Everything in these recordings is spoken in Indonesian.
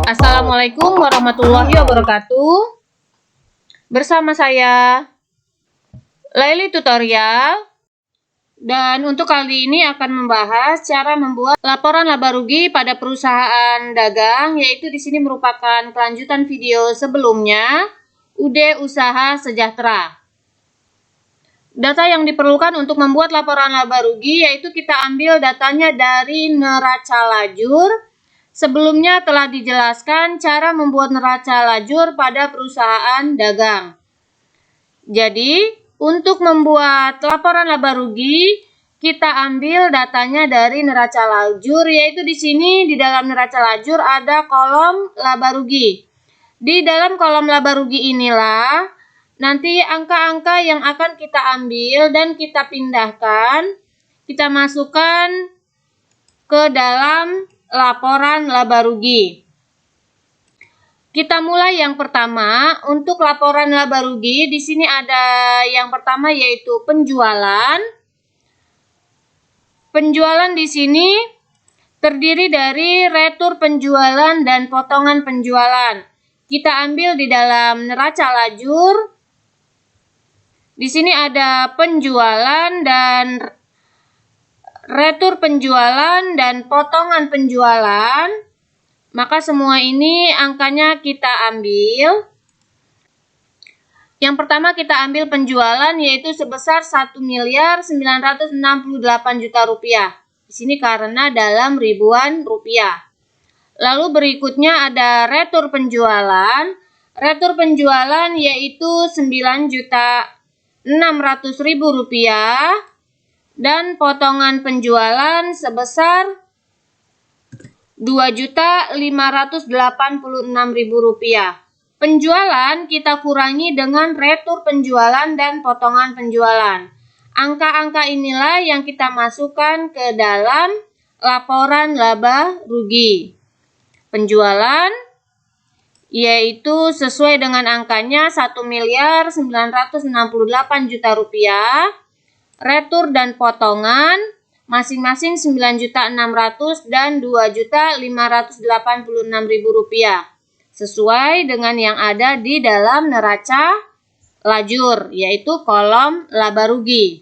Assalamualaikum warahmatullahi wabarakatuh. Bersama saya Laili Tutorial. Dan untuk kali ini akan membahas cara membuat laporan laba rugi pada perusahaan dagang, yaitu di sini merupakan kelanjutan video sebelumnya, UD Usaha Sejahtera. Data yang diperlukan untuk membuat laporan laba rugi yaitu kita ambil datanya dari neraca lajur. Sebelumnya telah dijelaskan cara membuat neraca lajur pada perusahaan dagang. Jadi, untuk membuat laporan laba rugi, kita ambil datanya dari neraca lajur, yaitu di sini di dalam neraca lajur ada kolom laba rugi. Di dalam kolom laba rugi inilah nanti angka-angka yang akan kita ambil dan kita pindahkan, kita masukkan ke dalam laporan laba rugi. Kita mulai yang pertama. Untuk laporan laba rugi, di sini ada yang pertama yaitu penjualan. Penjualan di sini terdiri dari retur penjualan dan potongan penjualan. Kita ambil di dalam neraca lajur. Di sini ada penjualan dan retur penjualan dan potongan penjualan. Maka semua ini angkanya kita ambil. Yang pertama kita ambil penjualan yaitu sebesar 1.968 juta rupiah. Di sini karena dalam ribuan rupiah. Lalu berikutnya ada retur penjualan. Retur penjualan yaitu 9.600.000 rupiah dan potongan penjualan sebesar 2.586.000 rupiah. Penjualan kita kurangi dengan retur penjualan dan potongan penjualan. Angka-angka inilah yang kita masukkan ke dalam laporan laba rugi. Penjualan yaitu sesuai dengan angkanya 1.968 juta rupiah. Retur dan potongan masing-masing 9.600.000 dan 2.586.000 rupiah. Sesuai dengan yang ada di dalam neraca lajur, yaitu kolom laba rugi.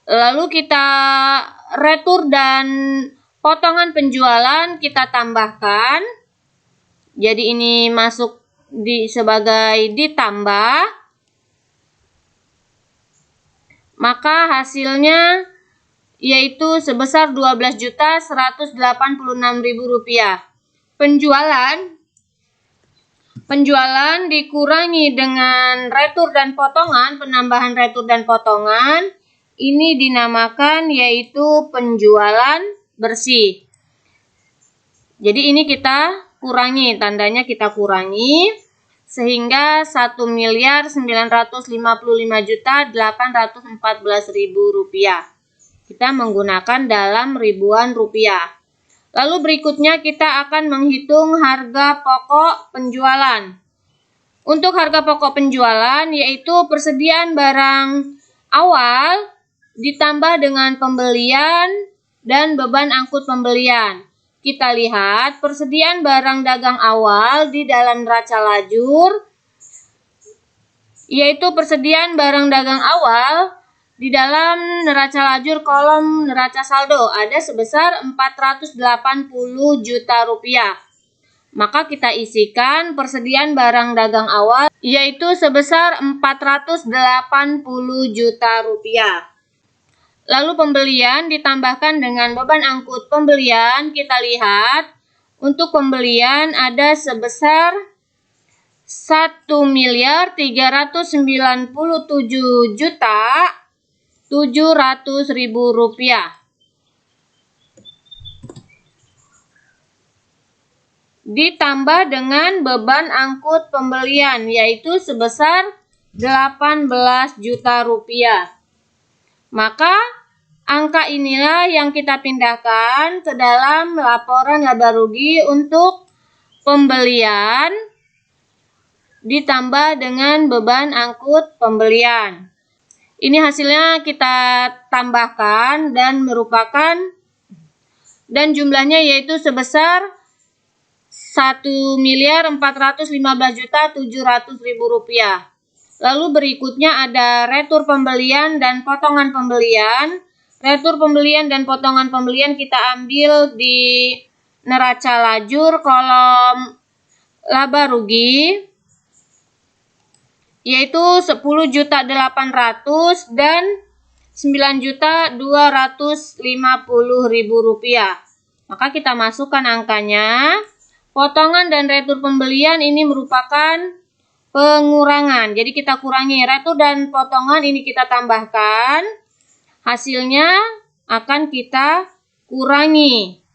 Lalu kita retur dan potongan penjualan kita tambahkan. Jadi ini masuk sebagai ditambah. Maka hasilnya yaitu sebesar 12.186.000 rupiah. Penjualan dikurangi dengan retur dan potongan, penambahan retur dan potongan. Ini dinamakan yaitu penjualan bersih. Jadi ini kita kurangi, tandanya kita kurangi. Sehingga 1.955.814.000 rupiah. Kita menggunakan dalam ribuan rupiah. Lalu berikutnya kita akan menghitung harga pokok penjualan. Untuk harga pokok penjualan yaitu persediaan barang awal ditambah dengan pembelian dan beban angkut pembelian. Kita lihat persediaan barang dagang awal di dalam neraca lajur, yaitu persediaan barang dagang awal di dalam neraca lajur kolom neraca saldo ada sebesar 480 juta rupiah. Maka kita isikan persediaan barang dagang awal yaitu sebesar 480 juta rupiah. Lalu pembelian ditambahkan dengan beban angkut pembelian. Kita lihat untuk pembelian ada sebesar 1.397.700.000 rupiah. Ditambah dengan beban angkut pembelian yaitu sebesar 18 juta rupiah. Maka angka inilah yang kita pindahkan ke dalam laporan laba rugi untuk pembelian ditambah dengan beban angkut pembelian. Ini hasilnya kita tambahkan dan jumlahnya yaitu sebesar Rp1.415.700.000. Lalu berikutnya ada retur pembelian dan potongan pembelian. Retur pembelian dan potongan pembelian kita ambil di neraca lajur kolom laba rugi, yaitu Rp10.800.000 dan Rp9.250.000. Maka kita masukkan angkanya. Potongan dan retur pembelian ini merupakan pengurangan. Jadi kita kurangi retur dan potongan, ini kita tambahkan. Hasilnya akan kita kurangi.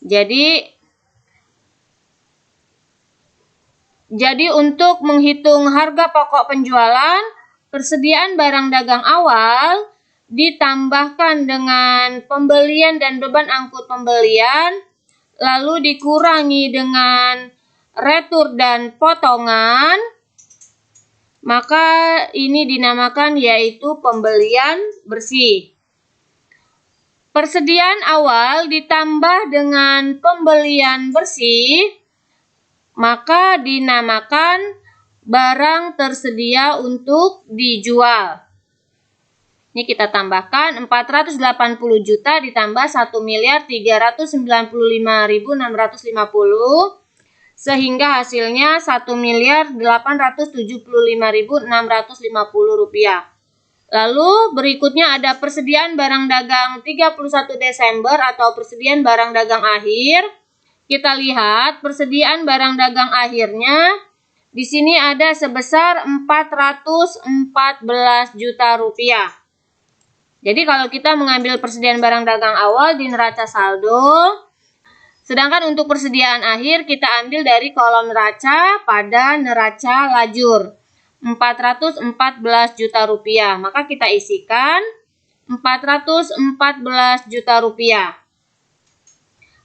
Jadi untuk menghitung harga pokok penjualan, persediaan barang dagang awal ditambahkan dengan pembelian dan beban angkut pembelian, lalu dikurangi dengan retur dan potongan, maka ini dinamakan yaitu pembelian bersih. Persediaan awal ditambah dengan pembelian bersih, maka dinamakan barang tersedia untuk dijual. Ini kita tambahkan 480 juta ditambah 1.395.650, sehingga hasilnya 1.875.650 rupiah. Lalu berikutnya ada persediaan barang dagang 31 Desember atau persediaan barang dagang akhir. Kita lihat persediaan barang dagang akhirnya di sini ada sebesar 414 juta rupiah. Jadi kalau kita mengambil persediaan barang dagang awal di neraca saldo, sedangkan untuk persediaan akhir kita ambil dari kolom neraca pada neraca lajur 414 juta rupiah. Maka kita isikan 414 juta rupiah.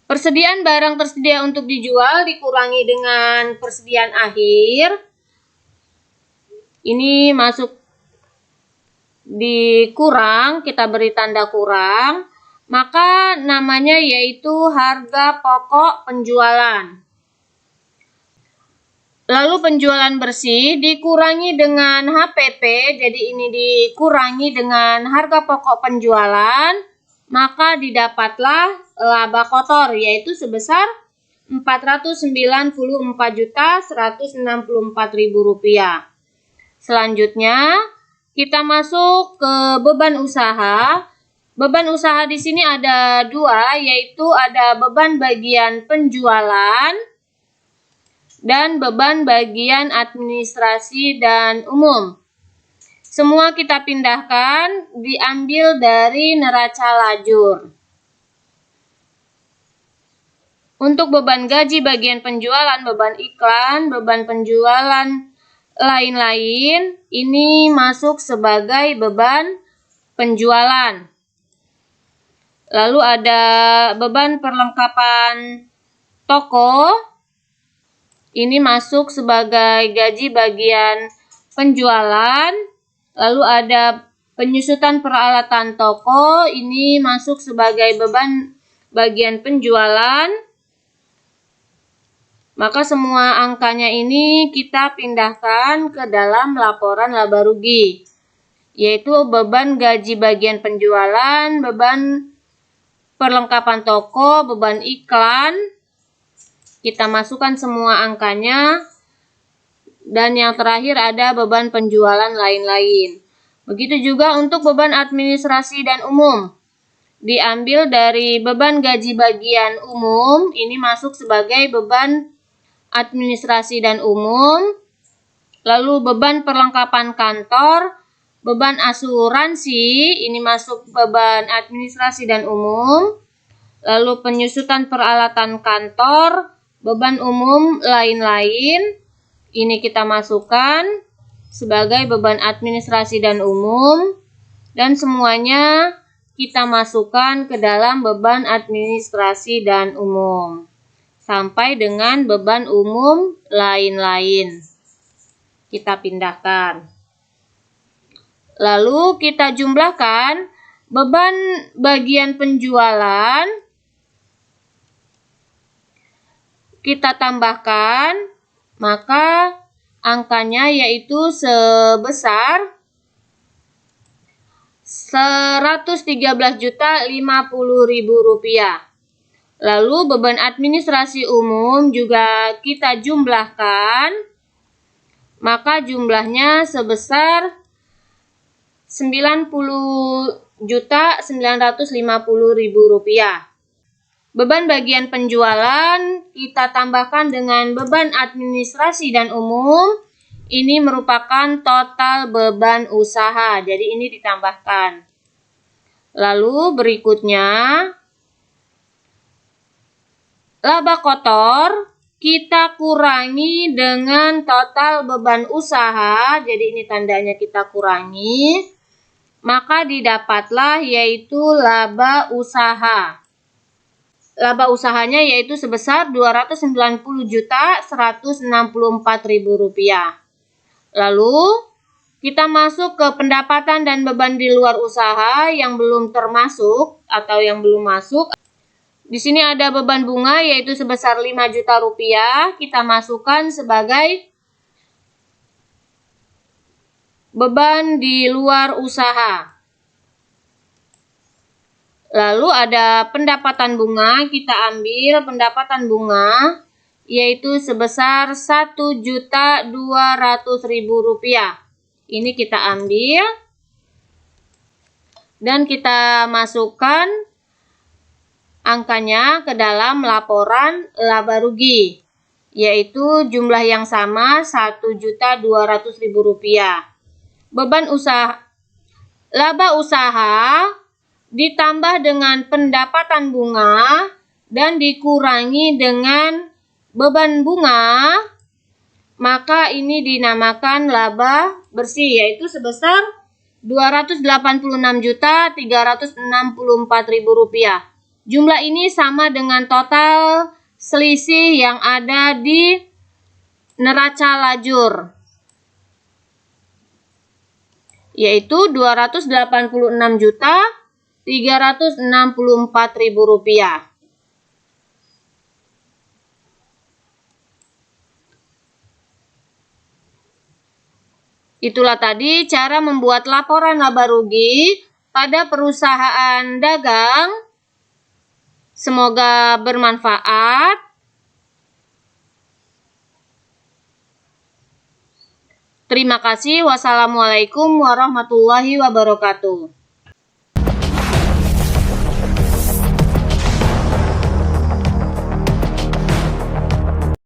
Persediaan barang tersedia untuk dijual dikurangi dengan persediaan akhir. Ini masuk dikurang, kita beri tanda kurang, maka namanya yaitu harga pokok penjualan. Lalu penjualan bersih dikurangi dengan HPP, jadi ini dikurangi dengan harga pokok penjualan, maka didapatlah laba kotor yaitu sebesar Rp494.164.000. Selanjutnya kita masuk ke beban usaha. Beban usaha di sini ada dua, yaitu ada beban bagian penjualan dan beban bagian administrasi dan umum. Semua kita pindahkan, diambil dari neraca lajur. Untuk beban gaji bagian penjualan, beban iklan, beban penjualan lain-lain, ini masuk sebagai beban penjualan. Lalu ada beban perlengkapan toko, ini masuk sebagai gaji bagian penjualan. Lalu ada penyusutan peralatan toko, ini masuk sebagai beban bagian penjualan. Maka semua angkanya ini kita pindahkan ke dalam laporan laba rugi, yaitu beban gaji bagian penjualan, beban perlengkapan toko, beban iklan. Kita masukkan semua angkanya. Dan yang terakhir ada beban penjualan lain-lain. Begitu juga untuk beban administrasi dan umum. Diambil dari beban gaji bagian umum, ini masuk sebagai beban administrasi dan umum. Lalu beban perlengkapan kantor, beban asuransi, ini masuk beban administrasi dan umum. Lalu penyusutan peralatan kantor, beban umum lain-lain, ini kita masukkan sebagai beban administrasi dan umum. Dan semuanya kita masukkan ke dalam beban administrasi dan umum. sampai dengan beban umum lain-lain. Kita pindahkan. Lalu kita jumlahkan beban bagian penjualan. Kita tambahkan, maka angkanya yaitu sebesar Rp113.050.000. Lalu beban administrasi umum juga kita jumlahkan, maka jumlahnya sebesar Rp90.950.000. Beban bagian penjualan kita tambahkan dengan beban administrasi dan umum. Ini merupakan total beban usaha, jadi ini ditambahkan. Lalu berikutnya, laba kotor kita kurangi dengan total beban usaha, jadi ini tandanya kita kurangi, maka didapatlah yaitu laba usaha. Laba usahanya yaitu sebesar Rp290.164.000. Lalu kita masuk ke pendapatan dan beban di luar usaha yang belum termasuk atau yang belum masuk. Di sini ada beban bunga yaitu sebesar Rp5 juta. Kita masukkan sebagai beban di luar usaha. Lalu ada pendapatan bunga, kita ambil pendapatan bunga yaitu sebesar Rp1.200.000. Ini kita ambil dan kita masukkan angkanya ke dalam laporan laba rugi, yaitu jumlah yang sama Rp1.200.000. Beban usaha, laba usaha ditambah dengan pendapatan bunga dan dikurangi dengan beban bunga, maka ini dinamakan laba bersih, yaitu sebesar Rp286.364.000. Jumlah ini sama dengan total selisih yang ada di neraca lajur, yaitu Rp286.364.000. Itulah tadi cara membuat laporan laba rugi pada perusahaan dagang. Semoga bermanfaat. Terima kasih. Wassalamualaikum warahmatullahi wabarakatuh.